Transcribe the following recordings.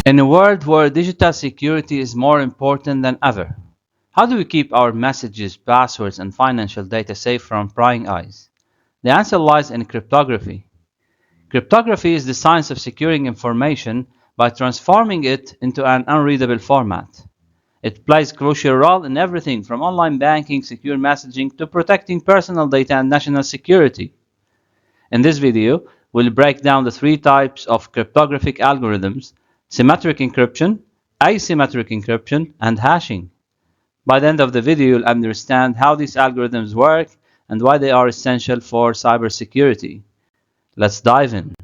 In a world where digital security is more important than ever, how do we keep our messages, passwords, and financial data safe from prying eyes? The answer lies in cryptography. Cryptography is the science of securing information by transforming it into an unreadable format. It plays a crucial role in everything from online banking, secure messaging, to protecting personal data and national security. In this video, we'll break down the three types of cryptographic algorithms: symmetric encryption, asymmetric encryption, and hashing. By the end of the video, you'll understand how these algorithms work and why they are essential for cybersecurity. Let's dive in.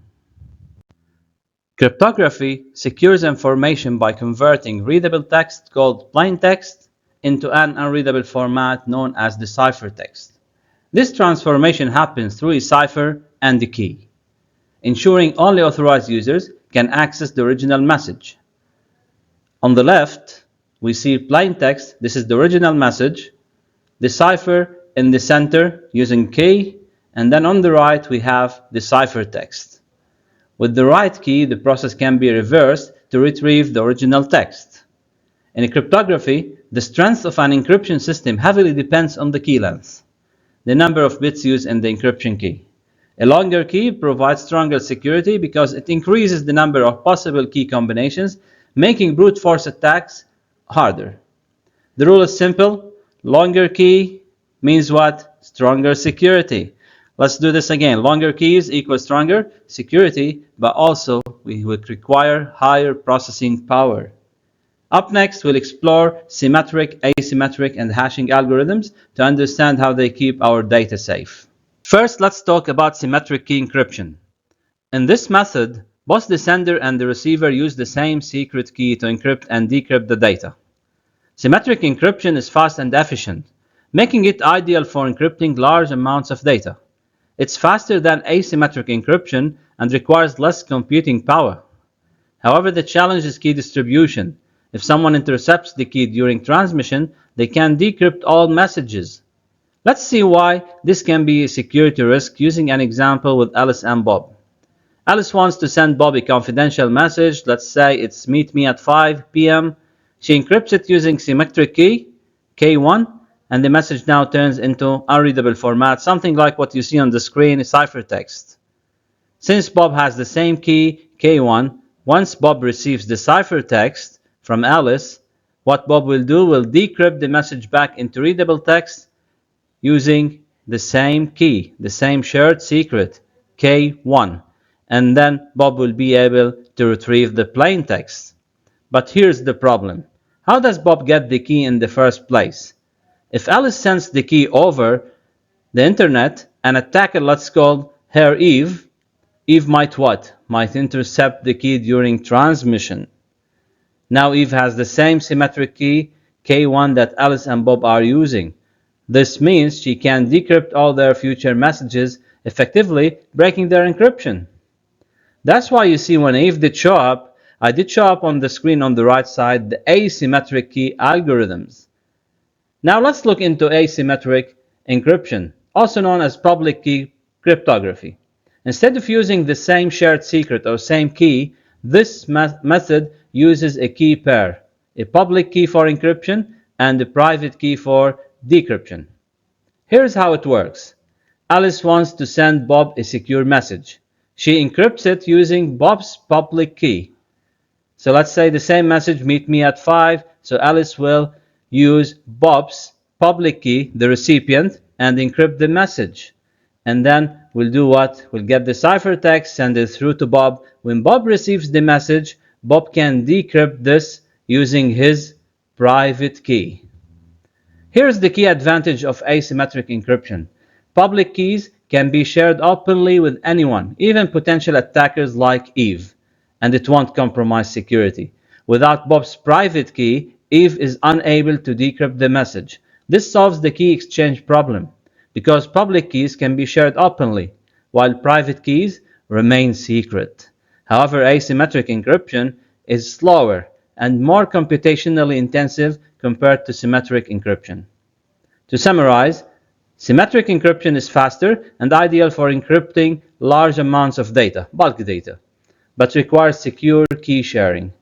Cryptography secures information by converting readable text called plain text into an unreadable format known as the ciphertext. This transformation happens through a cipher and a key, ensuring only authorized users can access the original message. On the left, we see plain text. This is the original message. The cipher in the center using key, and then on the right we have the ciphertext. With the right key, the process can be reversed to retrieve the original text. In cryptography, the strength of an encryption system heavily depends on the key length, the number of bits used in the encryption key. A longer key provides stronger security because it increases the number of possible key combinations, making brute force attacks harder. The rule is simple. Longer key means what? Stronger security. Let's do this again. Longer keys equals stronger security, but also we would require higher processing power. Up next, we'll explore symmetric, asymmetric, and hashing algorithms to understand how they keep our data safe. First, let's talk about symmetric key encryption. In this method, both the sender and the receiver use the same secret key to encrypt and decrypt the data. Symmetric encryption is fast and efficient, making it ideal for encrypting large amounts of data. It's faster than asymmetric encryption and requires less computing power. However, the challenge is key distribution. If someone intercepts the key during transmission, they can decrypt all messages. Let's see why this can be a security risk using an example with Alice and Bob. Alice wants to send Bob a confidential message. Let's say it's meet me at 5 p.m. She encrypts it using symmetric key, K1, and the message now turns into unreadable format, something like what you see on the screen, a ciphertext. Since Bob has the same key, K1, once Bob receives the ciphertext from Alice, what Bob will do will decrypt the message back into readable text using the same key, the same shared secret, K1, and then Bob will be able to retrieve the plain text. But here's the problem. How does Bob get the key in the first place? If Alice sends the key over the internet, an attacker, let's call her Eve, Eve might what? Might intercept the key during transmission. Now Eve has the same symmetric key, K1, that Alice and Bob are using. This means she can decrypt all their future messages, effectively breaking their encryption. That's why you see when Eve did show up, I did show up on the screen on the right side, the asymmetric key algorithms. Now let's look into asymmetric encryption, also known as public key cryptography. Instead of using the same shared secret or same key, this method uses a key pair, a public key for encryption and a private key for decryption. Here's how it works. Alice wants to send Bob a secure message. She encrypts it using Bob's public key. So let's say the same message, meet me at 5. So Alice will use Bob's public key, the recipient, and encrypt the message. And then we'll do what? We'll get the ciphertext, send it through to Bob. When Bob receives the message, Bob can decrypt this using his private key. Here's the key advantage of asymmetric encryption. Public keys can be shared openly with anyone, even potential attackers like Eve, and it won't compromise security. Without Bob's private key, Eve is unable to decrypt the message. This solves the key exchange problem, because public keys can be shared openly, while private keys remain secret. However, asymmetric encryption is slower and more computationally intensive compared to symmetric encryption. To summarize, symmetric encryption is faster and ideal for encrypting large amounts of data, bulk data, but requires secure key sharing.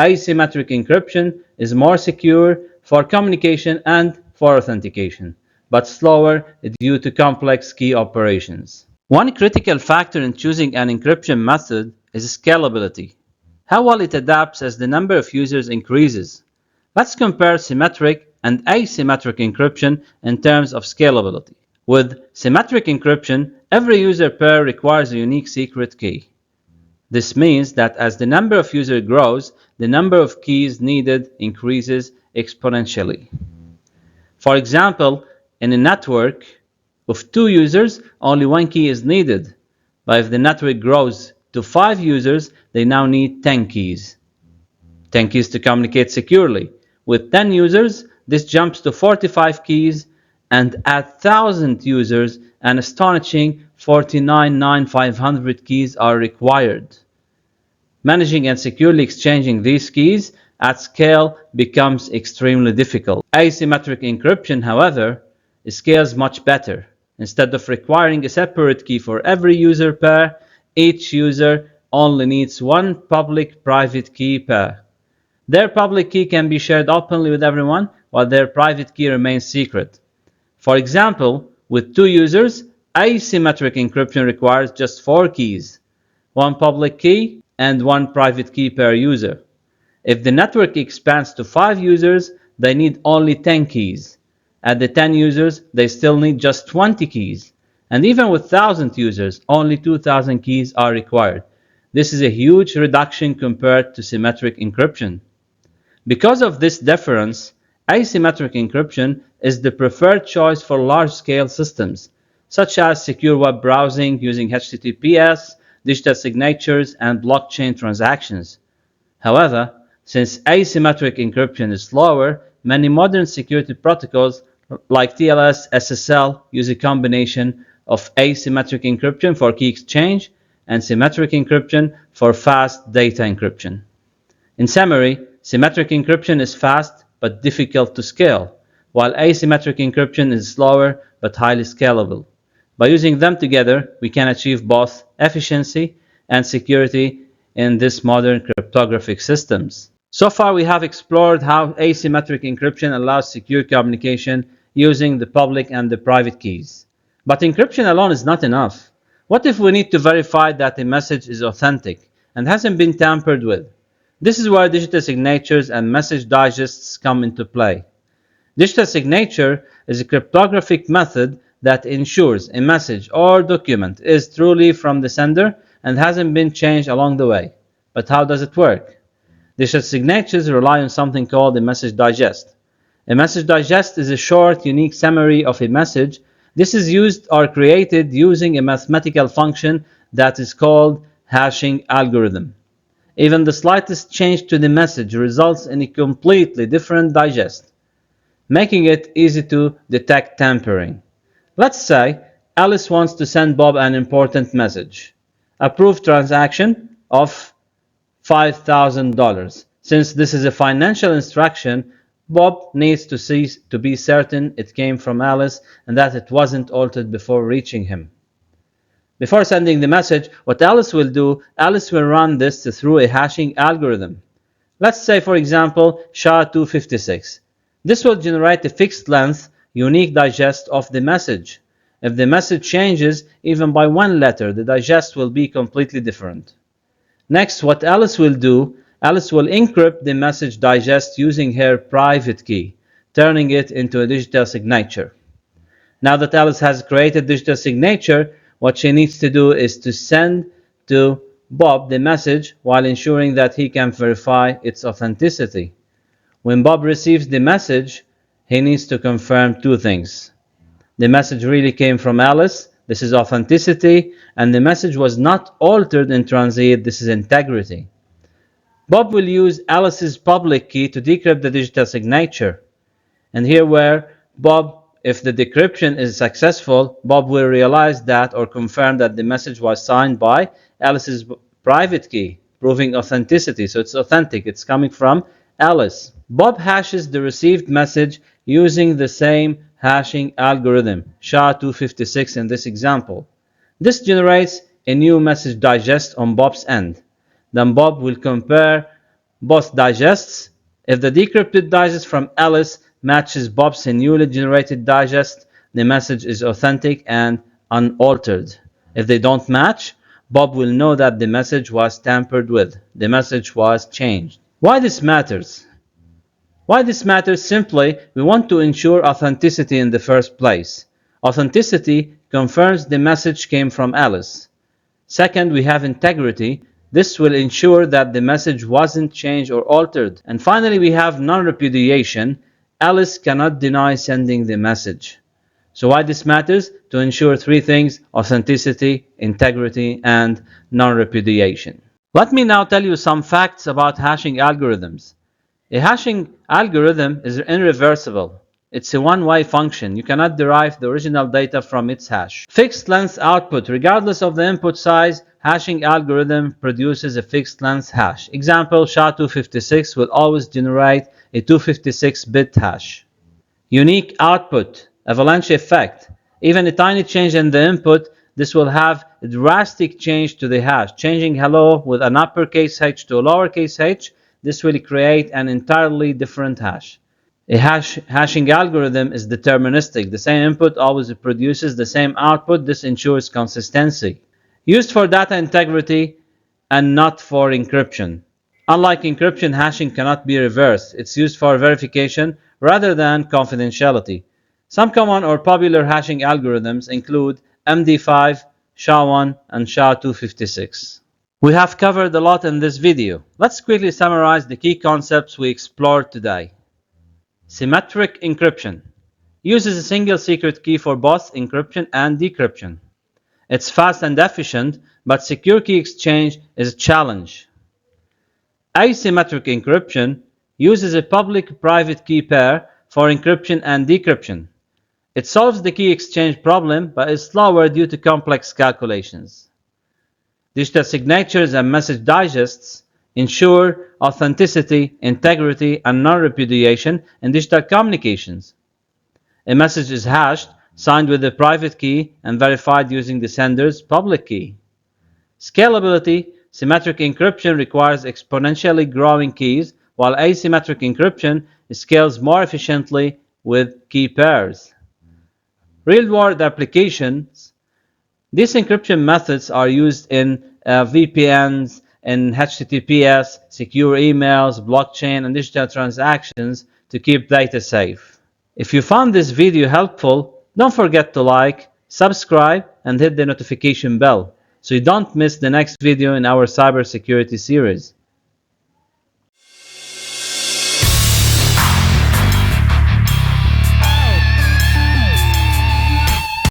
Asymmetric encryption is more secure for communication and for authentication, but slower due to complex key operations. One critical factor in choosing an encryption method is scalability. How well it adapts as the number of users increases. Let's compare symmetric and asymmetric encryption in terms of scalability. With symmetric encryption, every user pair requires a unique secret key. This means that as the number of users grows, the number of keys needed increases exponentially. For example, in a network of 2 users, only 1 key is needed. But if the network grows to 5 users, they now need 10 keys. 10 keys to communicate securely. With 10 users, this jumps to 45 keys, and at 1,000 users, an astonishing 49,500 keys are required. Managing and securely exchanging these keys at scale becomes extremely difficult. Asymmetric encryption, however, scales much better. Instead of requiring a separate key for every user pair, each user only needs one public-private key pair. Their public key can be shared openly with everyone, while their private key remains secret. For example, with 2 users, asymmetric encryption requires just 4 keys, 1 public key and 1 private key per user. If the network expands to 5 users, they need only 10 keys. At the 10 users, they still need just 20 keys. And even with 1,000 users, only 2,000 keys are required. This is a huge reduction compared to symmetric encryption. Because of this difference, asymmetric encryption is the preferred choice for large-scale systems, such as secure web browsing using HTTPS, digital signatures, and blockchain transactions. However, since asymmetric encryption is slower, many modern security protocols like TLS, SSL use a combination of asymmetric encryption for key exchange and symmetric encryption for fast data encryption. In summary, symmetric encryption is fast but difficult to scale, while asymmetric encryption is slower but highly scalable. By using them together, we can achieve both efficiency and security in these modern cryptographic systems. So far, we have explored how asymmetric encryption allows secure communication using the public and the private keys. But encryption alone is not enough. What if we need to verify that a message is authentic and hasn't been tampered with? This is where digital signatures and message digests come into play. Digital signature is a cryptographic method that ensures a message or document is truly from the sender and hasn't been changed along the way. But how does it work? Digital signatures rely on something called a message digest. A message digest is a short, unique summary of a message. This is used or created using a mathematical function that is called hashing algorithm. Even the slightest change to the message results in a completely different digest, making it easy to detect tampering. Let's say Alice wants to send Bob an important message. Approved transaction of $5,000. Since this is a financial instruction, Bob needs to be certain it came from Alice and that it wasn't altered before reaching him. Before sending the message, what Alice will do, Alice will run this through a hashing algorithm. Let's say, for example, SHA-256. This will generate a fixed length, unique digest of the message. If the message changes even by 1 letter, the digest will be completely different. Next, what Alice will do, Alice will encrypt the message digest using her private key, turning it into a digital signature. Now that Alice has created digital signature, what she needs to do is to send to Bob the message while ensuring that he can verify its authenticity. When Bob receives the message, he needs to confirm 2 things. The message really came from Alice. This is authenticity. And the message was not altered in transit. This is integrity. Bob will use Alice's public key to decrypt the digital signature. And here where Bob, if the decryption is successful, Bob will realize that or confirm that the message was signed by Alice's private key, proving authenticity. So it's authentic. It's coming from Alice. Bob hashes the received message using the same hashing algorithm, SHA-256 in this example. This generates a new message digest on Bob's end. Then Bob will compare both digests. If the decrypted digest from Alice matches Bob's newly generated digest, the message is authentic and unaltered. If they don't match, Bob will know that the message was tampered with. The message was changed. Why this matters? Why this matters? Simply, we want to ensure authenticity in the first place. Authenticity confirms the message came from Alice. Second, we have integrity. This will ensure that the message wasn't changed or altered. And finally, we have non-repudiation. Alice cannot deny sending the message. So why this matters? To ensure three things: authenticity, integrity, and non-repudiation. Let me now tell you some facts about hashing algorithms. A hashing algorithm is irreversible. It's a one-way function. You cannot derive the original data from its hash. Fixed length output. Regardless of the input size, hashing algorithm produces a fixed length hash. Example, SHA-256 will always generate a 256-bit hash. Unique output. Avalanche effect. Even a tiny change in the input, this will have a drastic change to the hash. Changing hello with an uppercase H to a lowercase h, this will create an entirely different hash. A hashing algorithm is deterministic. The same input always produces the same output. This ensures consistency. Used for data integrity and not for encryption. Unlike encryption, hashing cannot be reversed. It's used for verification rather than confidentiality. Some common or popular hashing algorithms include MD5, SHA-1, and SHA-256. We have covered a lot in this video. Let's quickly summarize the key concepts we explored today. Symmetric encryption uses a single secret key for both encryption and decryption. It's fast and efficient, but secure key exchange is a challenge. Asymmetric encryption uses a public-private key pair for encryption and decryption. It solves the key exchange problem, but is slower due to complex calculations. Digital signatures and message digests ensure authenticity, integrity, and non-repudiation in digital communications. A message is hashed, signed with a private key, and verified using the sender's public key. Scalability. Symmetric encryption requires exponentially growing keys, while asymmetric encryption scales more efficiently with key pairs. Real-world applications. These encryption methods are used in VPNs, in HTTPS, secure emails, blockchain, and digital transactions to keep data safe. If you found this video helpful, don't forget to like, subscribe, and hit the notification bell so you don't miss the next video in our cybersecurity series.